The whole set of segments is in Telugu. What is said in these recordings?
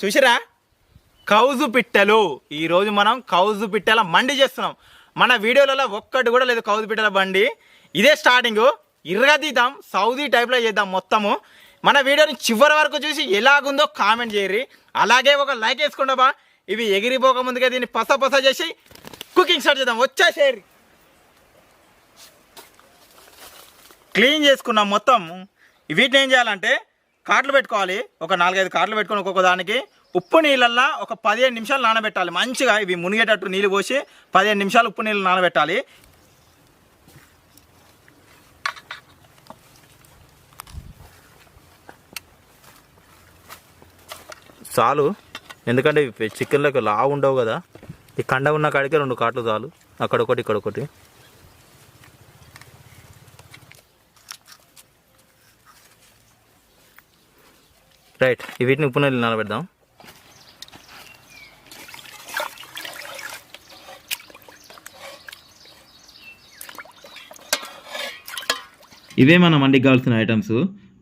చూసిరా కౌజు పిట్టలు. ఈరోజు మనం కౌజు పిట్టల మండి చేస్తున్నాం. మన వీడియోలలో ఒక్కటి కూడా లేదు కౌజు పిట్టల బండి. ఇదే స్టార్టింగ్. ఇరగదీద్దాం, సౌదీ టైప్లో చేద్దాం మొత్తము. మన వీడియోని చివరి వరకు చూసి ఎలాగుందో కామెంట్ చేయరి. అలాగే ఒక లైక్ వేసుకోండి బా. ఇవి ఎగిరిపోక ముందుగా దీన్ని పస చేసి కుకింగ్ స్టార్ట్ చేద్దాం. వచ్చేసేరి క్లీన్ చేసుకున్నాం మొత్తం. వీటిని ఏం చేయాలంటే కాట్లు పెట్టుకోవాలి. ఒక 4-5 కాట్లు పెట్టుకొని ఒక్కొక్క దానికి ఉప్పు నీళ్ళల్లో ఒక 15 నిమిషాలు నానబెట్టాలి. మంచిగా ఇవి మునిగేటట్టు నీళ్ళు పోసి 15 నిమిషాలు ఉప్పు నీళ్ళు నానబెట్టాలి. చాలు, ఎందుకంటే చికెన్లోకి లావు ఉండవు కదా. ఈ కండ ఉన్న కాడికి 2 కాట్లు చాలు. అక్కడొకటి ఇక్కడొకటి. రైట్, వీటిని ఉప్పు నీళ్ళు నానబెడదాం. ఇవే మన మండికి కావాల్సిన ఐటమ్స్.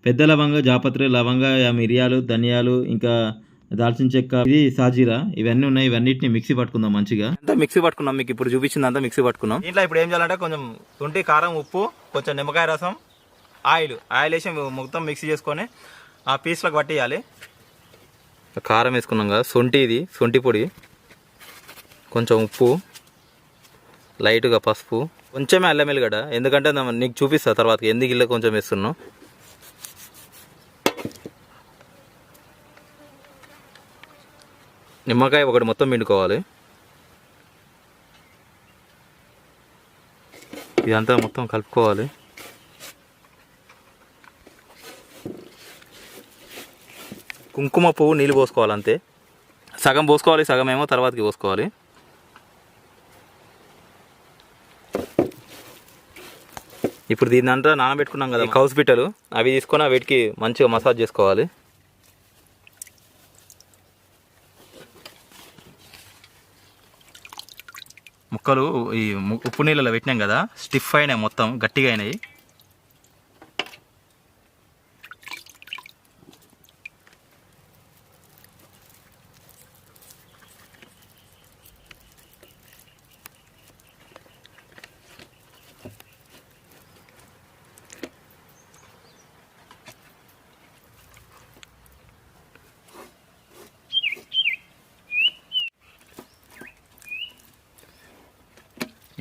పెద్ద లవంగ, జాపత్రి, లవంగ, మిరియాలు, ధనియాలు, ఇంకా దాల్చిన చెక్క, ఇది సాజీరా, ఇవన్నీ ఉన్నాయి. ఇవన్నిటిని మిక్సీ పట్టుకుందాం మంచిగా. అంతా మిక్సీ పట్టుకున్నాం. మీకు ఇప్పుడు చూపించింది అంతా మిక్సీ పట్టుకున్నాం. ఇంట్లో ఇప్పుడు ఏం చేయాలంటే కొంచెం శొంఠి, కారం, ఉప్పు, కొంచెం నిమ్మకాయ రసం, ఆయిల్ వేసి మొత్తం మిక్సీ చేసుకొని ఆ పీస్లకు పట్టేయాలి. కారం వేసుకున్నాం కదా, శొంఠి పొడి, కొంచెం ఉప్పు, లైట్గా పసుపు, కొంచెమే అల్లం ఎల్లిగడ్డ. ఎందుకంటే నీకు చూపిస్తా తర్వాత ఎందుకు ఇల్లు కొంచెం వేస్తున్నాం. నిమ్మకాయ ఒకటి మొత్తం పిండుకోవాలి. ఇదంతా మొత్తం కలుపుకోవాలి. కుంకుమ పువ్వు నీళ్ళు పోసుకోవాలి అంతే. సగం పోసుకోవాలి, సగం ఏమో తర్వాతకి పోసుకోవాలి. ఇప్పుడు దీని అంతా నానబెట్టుకున్నాం కదా కౌసు పిట్టలు, అవి తీసుకొని వీటికి మంచిగా మసాజ్ చేసుకోవాలి. ముక్కలు ఈ ఉప్పు నీళ్ళలో పెట్టినాం కదా, స్టిఫ్ అయినాయి, మొత్తం గట్టిగా అయినాయి.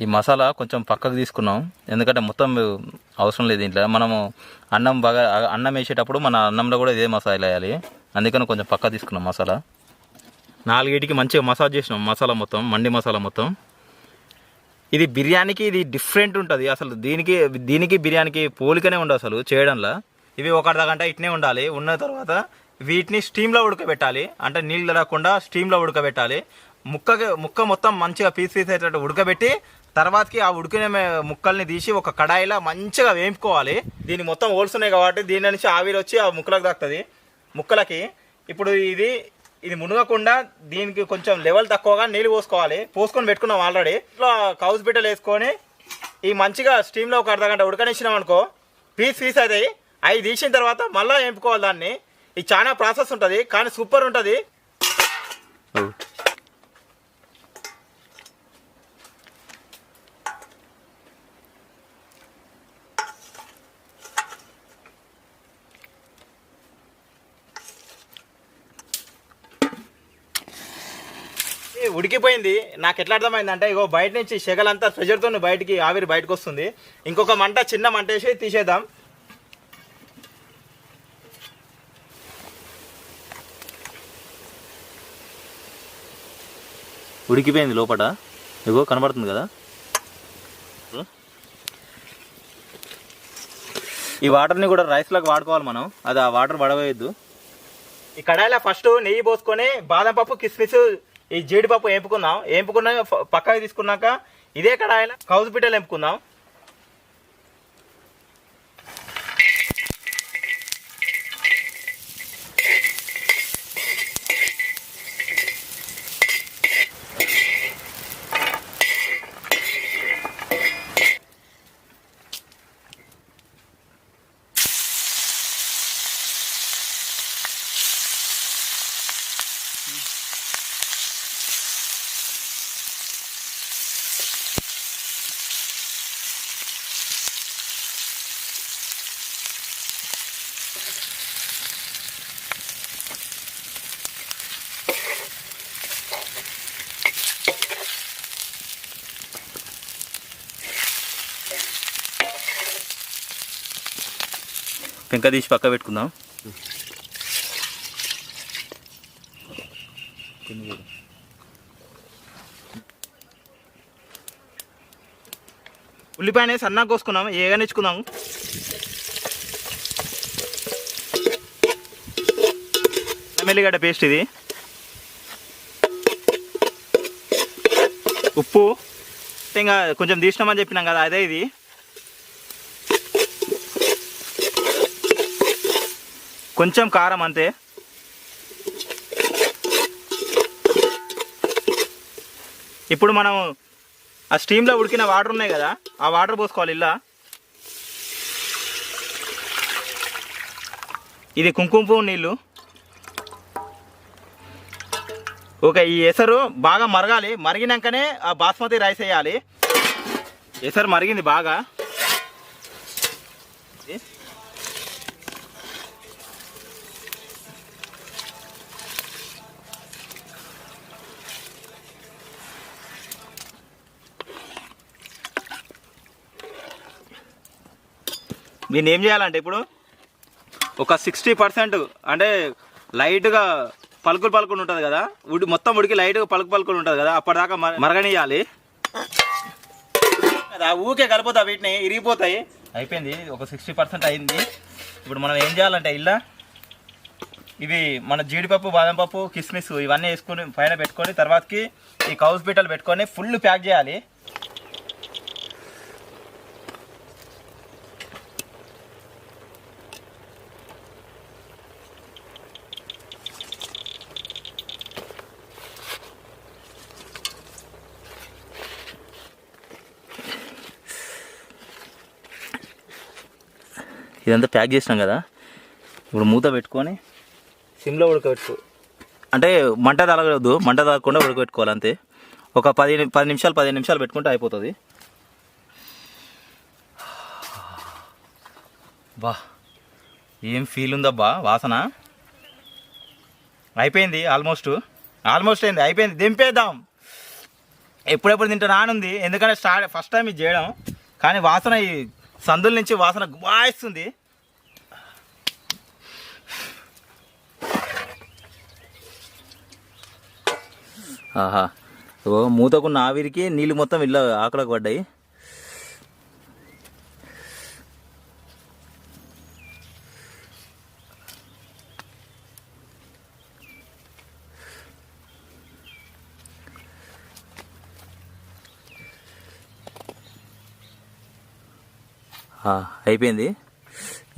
ఈ మసాలా కొంచెం పక్కకు తీసుకున్నాం, ఎందుకంటే మొత్తం అవసరం లేదు దీంట్లో. మనము అన్నం వేసేటప్పుడు మన అన్నంలో కూడా ఇదే మసాలా వేయాలి. అందుకని కొంచెం పక్క తీసుకున్నాం మసాలా. 4 మంచిగా మసాజ్ చేసినాం మసాలా మొత్తం, మండి మసాలా మొత్తం. ఇది బిర్యానీకి ఇది డిఫరెంట్ ఉంటుంది అసలు. దీనికి బిర్యానీకి పోలికనే ఉండదు అసలు చేయడంలో. ఇవి 1 గంట ఇట్నే ఉండాలి. ఉన్న తర్వాత వీటిని స్టీమ్లో ఉడకబెట్టాలి. అంటే నీళ్ళు రాకుండా స్టీమ్లో ఉడకబెట్టాలి. ముక్క మొత్తం మంచిగా పీస్ అయ్యేటట్టు ఉడకబెట్టి తర్వాతకి ఆ ఉడికిన ముక్కల్ని తీసి ఒక కడాయిలో మంచిగా వేయించుకోవాలి. దీన్ని మొత్తం హోల్స్ ఉన్నాయి కాబట్టి దీని నుంచి ఆవిరి వచ్చి ఆ ముక్కలకు తాకుతుంది ముక్కలకి. ఇప్పుడు ఇది మునగకుండా దీనికి కొంచెం లెవెల్ తక్కువగా నీళ్ళు పోసుకొని పెట్టుకున్నాం ఆల్రెడీ. ఇట్లా కౌసు పిట్టలు వేసుకొని ఈ మంచిగా స్టీమ్లో ఒక 1/2 గంట ఉడకనిచ్చినాం అనుకో, పీస్ అవుతాయి. అవి తీసిన తర్వాత మళ్ళీ వేయించుకోవాలి దాన్ని. ఇది చాలా ప్రాసెస్ ఉంటుంది కానీ సూపర్ ఉంటుంది. ఉడికిపోయింది. నాకు ఎట్లా అర్థమైంది అంటే, ఇగో బయట నుంచి సెగలంతా ప్రెషర్తో ఆవిరి బయటకు వస్తుంది. ఇంకొక చిన్న మంట వేసి తీసేద్దాం. ఉడికిపోయింది లోపల, ఇగో కనబడుతుంది కదా. ఈ వాటర్ని కూడా రైస్లోకి వాడుకోవాలి మనం. అది ఆ వాటర్ పడవేయద్దు. ఈ కడాయిలో ఫస్ట్ నెయ్యి పోసుకొని బాదం పప్పు, కిస్మిస్, ఈ జీడిపప్పు వేపుకున్నా పక్కకి తీసుకున్నాక ఇదే కడాయిలో కౌసు పిట్టలు వేపుకుందాం. పెంక తీసి పక్క పెట్టుకుందాం. ఉల్లిపాయనే సన్నగా కోసుకున్నాం, ఏగనిచ్చుకుందాం. ఎల్లిగడ్డ పేస్ట్ ఇది, ఉప్పు ఇంకా కొంచెం తీసినామని చెప్పినాం కదా అదే ఇది. కొంచెం కారం అంతే. ఇప్పుడు మనం ఆ స్టీమ్లో ఉడికిన వాటర్ ఉన్నాయి కదా, ఆ వాటర్ పోసుకోవాలి. ఇలా ఇది కుంకుమ పువ్వు నీళ్ళు. ఓకే, ఈ ఎసరు బాగా మరగాలి. మరిగినాకనే ఆ బాస్మతి రైస్ వేయాలి. ఎసరు మరిగింది బాగా. దీన్ని ఏం చేయాలంటే ఇప్పుడు ఒక 60% అంటే లైట్గా పలుకులు పలుకులు ఉంటుంది కదా, మొత్తం ఉడికి లైట్గా పలుకులు ఉంటుంది కదా, అప్పటిదాకా మరగనియాలి. అది ఊకే కలిపోతా, వీటిని ఇరిగిపోతాయి. అయిపోయింది, ఒక 60% అయింది. ఇప్పుడు మనం ఏం చేయాలంటే ఇలా ఇవి మన జీడిపప్పు, బాదం పప్పు, కిస్మిస్ ఇవన్నీ వేసుకొని పైన పెట్టుకొని తర్వాతకి ఈ కౌస్ పీటలు పెట్టుకొని ఫుల్ ప్యాక్ చేయాలి. ఇదంతా ప్యాక్ చేసినాం కదా, ఇప్పుడు మూత పెట్టుకొని సిమ్లో ఉడకబెట్టుకో. అంటే మంట తగలదు, మంట తగలకుండా ఉడకబెట్టుకోవాలి అంతే. ఒక 10 నిమిషాలు పెట్టుకుంటే అయిపోతుంది. బా ఏం ఫీల్ ఉందబ్బా, వాసన అయిపోయింది. ఆల్మోస్ట్ అయింది, అయిపోయింది. దింపేద్దాం. ఎప్పుడెప్పుడు తింటా నానుంది, ఎందుకంటే ఫస్ట్ టైం ఇది చేయడం. కానీ వాసన ఈ సందుల నుంచి వాసన గుబాయిస్తుంది. ఆహా, మూతకున్న ఆవిరికి నీళ్ళు మొత్తం ఇళ్ళ ఆకలకు పడ్డాయి. అయిపోయింది,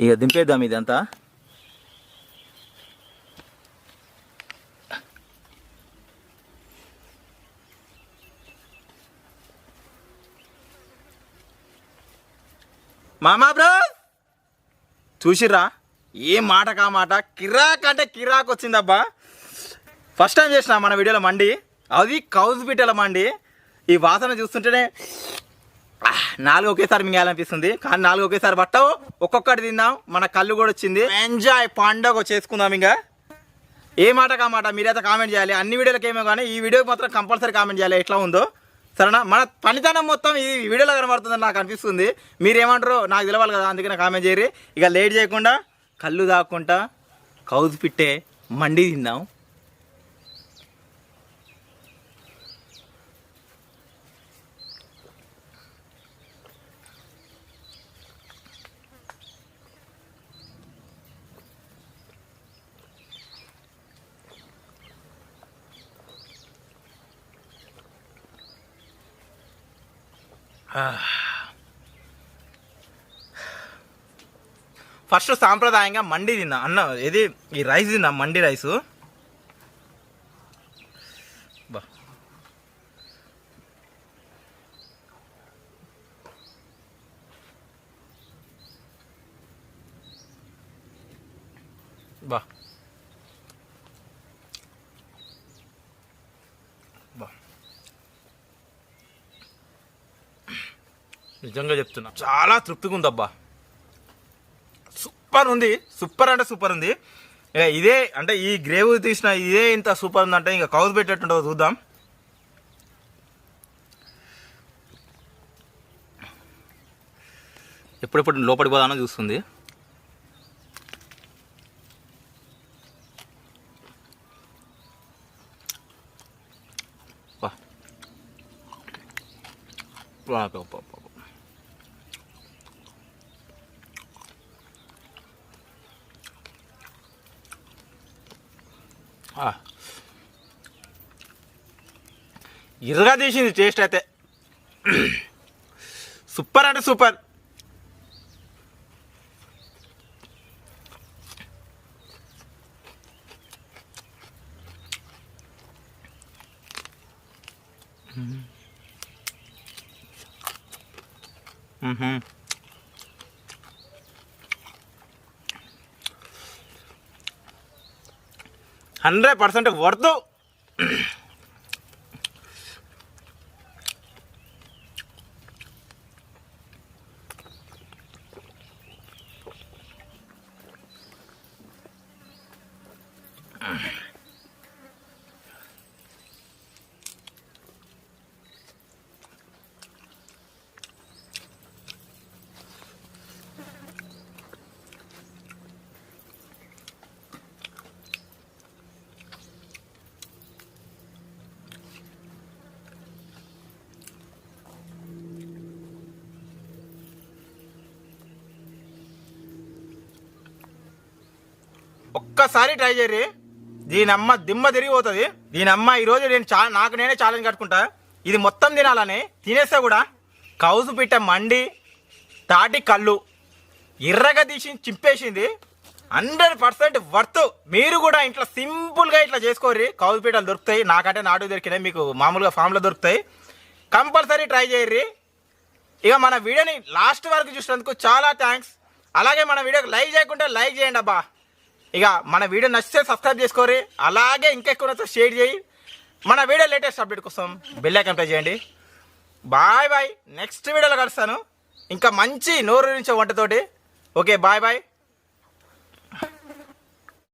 ఇక దింపేద్దాం ఇదంతా. మామా బ్రో చూసిర్రా, ఏ మాట కా మాట, కిరాక్ అంటే కిరాక్ వచ్చిందబ్బా. ఫస్ట్ టైం చేసిన మన వీడియోలో మండి, అది కౌజ్ పిట్టల మండి. ఈ వాసన చూస్తుంటేనే 4 ఒకేసారి మింగాలనిపిస్తుంది. కానీ 4 ఒకేసారి పట్టవు, ఒక్కొక్కటి తిందాం. మన కళ్ళు కూడా వచ్చింది. ఎంజాయ్, పండుగ చేసుకుందాం. ఇంకా ఏ మాట కా మాట మీరైతే కామెంట్ చేయాలి. అన్ని వీడియోలకి ఏమో కానీ ఈ వీడియోకి మాత్రం కంపల్సరీ కామెంట్ చేయాలి ఎట్లా ఉందో, సరేనా? మన పనితనం మొత్తం ఈ వీడియోలో కనబడుతుందని నాకు అనిపిస్తుంది. మీరేమంటారో నాకు తెలవాలి కదా, అందుకనే కామెంట్ చేయరు. ఇక లేట్ చేయకుండా కళ్ళు దాక్కుంటా కౌజు పిట్టే మండి తిందాం. ఫస్ట్ సాంప్రదాయంగా మండి తిన్నా అన్న, ఇది ఈ రైస్ తిన్నా, మండి రైసు. బా బా నిజంగా చెప్తున్నా, చాలా తృప్తిగా ఉందబ్బా. సూపర్ ఉంది, సూపర్ అంటే సూపర్ ఉంది. ఇక ఇదే అంటే ఈ గ్రేవ్ తీసిన ఇదే ఇంత సూపర్ ఉందంటే ఇంకా కౌసు పెట్టేట్టుంటుందో చూద్దాం. ఎప్పుడెప్పుడు లోపలికి పోదానో చూస్తుంది. ఇరుగా తీసింది టేస్ట్ అయితే సూపర్ అంటే సూపర్. Mm-hmm. 100% వర్త్. ఒక్కసారి ట్రై చేయరి, దీనమ్మ దిమ్మ తిరిగిపోతుంది. దీనమ్మ ఈరోజు నేను నాకు నేనే ఛాలెంజ్ కట్టుకుంటా, ఇది మొత్తం తినాలని. తినేస్తే కూడా కౌసు పిట్ట మండి తాటి కళ్ళు ఎర్రగా తీసి చింపేసింది. 100% వర్త్. మీరు కూడా ఇంట్లో సింపుల్గా ఇట్లా చేసుకోర్రి. కౌసు పీటలు దొరుకుతాయి, నాకంటే నాటు దొరికినాయి, మీకు మామూలుగా ఫామ్లో దొరుకుతాయి. కంపల్సరీ ట్రై చేయర్రి. ఇక మన వీడియోని లాస్ట్ వరకు చూసినందుకు చాలా థ్యాంక్స్. అలాగే మన వీడియోకి లైక్ చేయకుంటే లైక్ చేయండి అబ్బా. ఇక మన వీడియో నచ్చితే సబ్స్క్రైబ్ చేసుకోరి, అలాగే ఇంకెక్కువ షేర్ చేయి. మన వీడియో లేటెస్ట్ అప్డేట్ కోసం బెల్ ఐకాన్ ప్రెస్ చేయండి. Bye bye. నెక్స్ట్ వీడియోలో కలుస్తాను ఇంకా మంచి నోరు నుంచి వంటతోటి. Okay, bye bye.